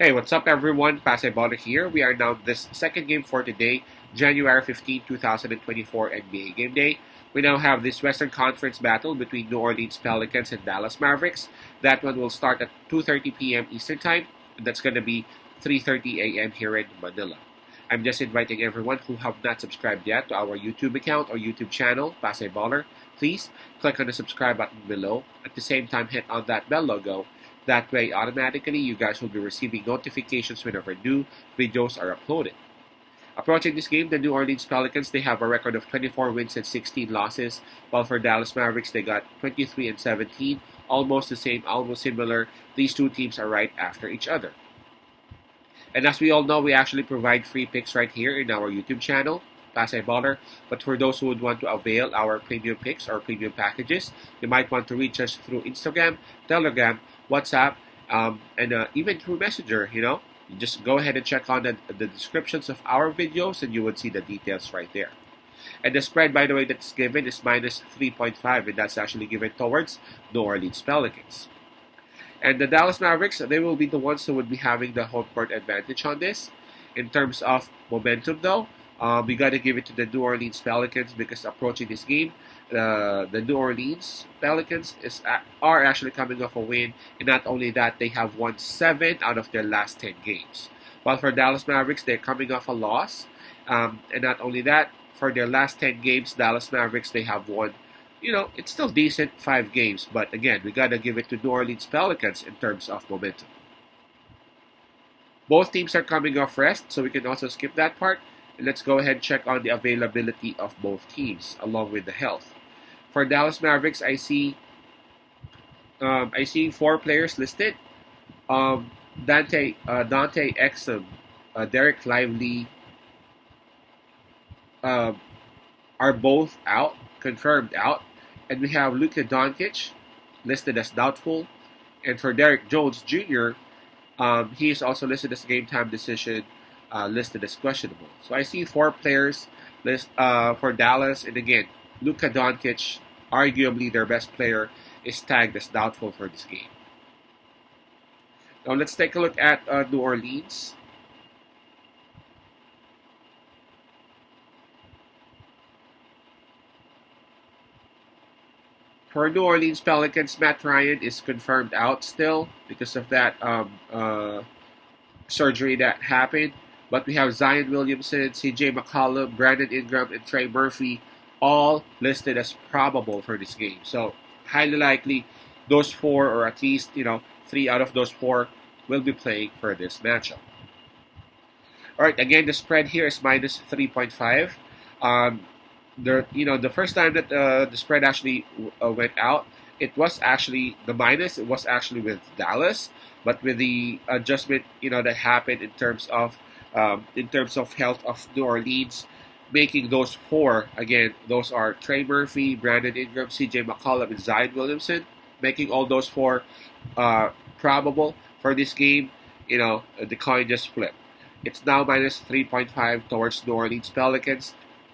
Hey, what's up everyone? Pasay here. We are now this second game for today, January 15, 2024 NBA Game Day. We now have this Western Conference battle between New Orleans Pelicans and Dallas Mavericks. That one will start at 2:30 p.m. Eastern Time. And that's going to be 3:30 a.m. here in Manila. I'm just inviting everyone who have not subscribed yet to our YouTube account or YouTube channel, Pasay Baller. Please click on the subscribe button below. At the same time, hit on that bell logo. That way, automatically, you guys will be receiving notifications whenever new videos are uploaded. Approaching this game, the New Orleans Pelicans, they have a record of 24 wins and 16 losses, while for Dallas Mavericks, they got 23 and 17, almost the same, almost similar. These two teams are right after each other. And as we all know, we actually provide free picks right here in our YouTube channel, Pasay Baller. But for those who would want to avail our premium picks or premium packages, you might want to reach us through Instagram, Telegram, WhatsApp, and even through Messenger. You just go ahead and check on the descriptions of our videos, and you would see the details right there. And the spread, by the way, that's given is minus 3.5, and that's actually given towards New Orleans Pelicans. And the Dallas Mavericks, they will be the ones who would be having the home court advantage on this. In terms of momentum, though, we got to give it to the New Orleans Pelicans because approaching this game, the New Orleans Pelicans are actually coming off a win, and not only that, they have won 7 out of their last 10 games. While for Dallas Mavericks, they're coming off a loss, and not only that, for their last 10 games, Dallas Mavericks, they have won, it's still decent 5 games, but again, we gotta give it to New Orleans Pelicans in terms of momentum. Both teams are coming off rest, so we can also skip that part. And let's go ahead and check on the availability of both teams along with the health. For Dallas Mavericks, I see 4 players listed. Dante Exum, Derek Lively are both out, confirmed out. And we have Luka Doncic listed as doubtful. And for Derek Jones Jr., he is also listed as game time decision, listed as questionable. So I see 4 players for Dallas. And again, Luka Doncic, arguably their best player, is tagged as doubtful for this game. Now let's take a look at New Orleans. For New Orleans Pelicans, Matt Ryan is confirmed out still because of that surgery that happened. But we have Zion Williamson, CJ McCollum, Brandon Ingram, and Trey Murphy all listed as probable for this game. So highly likely those 4, or at least 3 out of those 4, will be playing for this matchup. All right, again, the spread here is minus 3.5. The first time that the spread actually went out, it was actually the minus. It was actually with Dallas, but with the adjustment that happened in terms of health of New Orleans, making those 4 again. Those are Trey Murphy, Brandon Ingram, C.J. McCollum, and Zion Williamson, making all those 4 probable for this game. The coin just flipped. It's now minus 3.5 towards New Orleans Pelicans.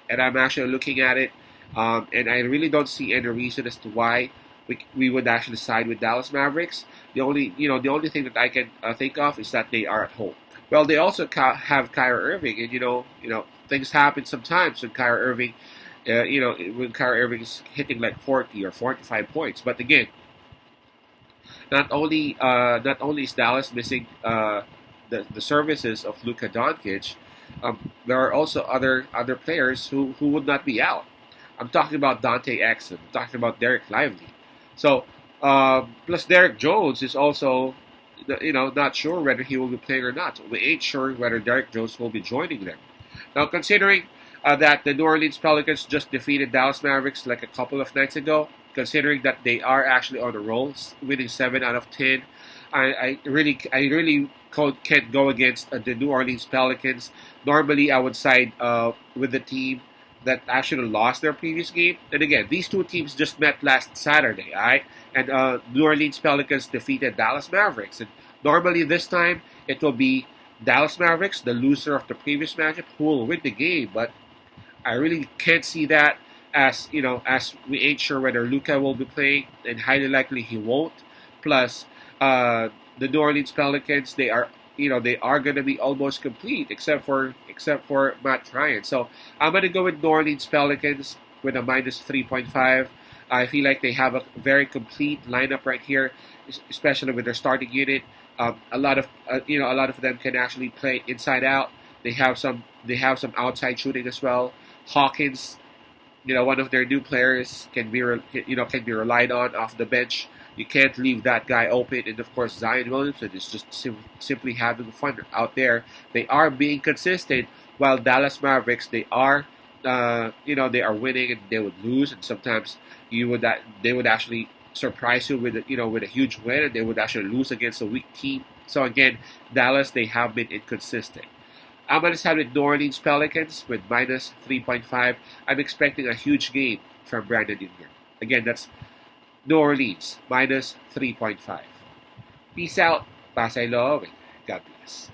And I'm actually looking at it, and I really don't see any reason as to why we would actually side with Dallas Mavericks. The only thing that I can think of is that they are at home. Well, they also have Kyrie Irving, and things happen sometimes when Kyrie Irving, when Kyrie Irving is hitting like 40 or 45 points. But again, not only is Dallas missing the services of Luka Doncic. There are also other players who would not be out. I'm talking about Dante Exum. I'm talking about Derek Lively. So, plus Derek Jones is also, not sure whether he will be playing or not. We ain't sure whether Derek Jones will be joining them. Now, considering that the New Orleans Pelicans just defeated Dallas Mavericks like a couple of nights ago, considering that they are actually on a roll, winning 7 out of 10, I really can't go against the New Orleans Pelicans. Normally, I would side with the team that actually lost their previous game. And again, these two teams just met last Saturday, all right? And New Orleans Pelicans defeated Dallas Mavericks. And normally this time, it will be Dallas Mavericks, the loser of the previous matchup, who will win the game. But I really can't see that, as we ain't sure whether Luka will be playing, and highly likely he won't. Plus, the New Orleans Pelicans, they are they are going to be almost complete except for Matt Ryan. So I'm going to go with New Orleans Pelicans with a minus 3.5. I feel like they have a very complete lineup right here, especially with their starting unit. A lot of them can actually play inside out. They have some outside shooting as well. Hawkins, one of their new players, can be relied on off the bench. You can't leave that guy open, and of course Zion Williamson is just simply having fun out there. They are being consistent, while Dallas Mavericks, they are winning and they would lose, and sometimes they would actually surprise you with a huge win, and they would actually lose against a weak team. So again, Dallas, they have been inconsistent. I'm going to side with New Orleans Pelicans with minus 3.5. I'm expecting a huge game from Brandon Ingram. Again, that's New Orleans minus 3.5. Peace out. Pasay Lo. God bless.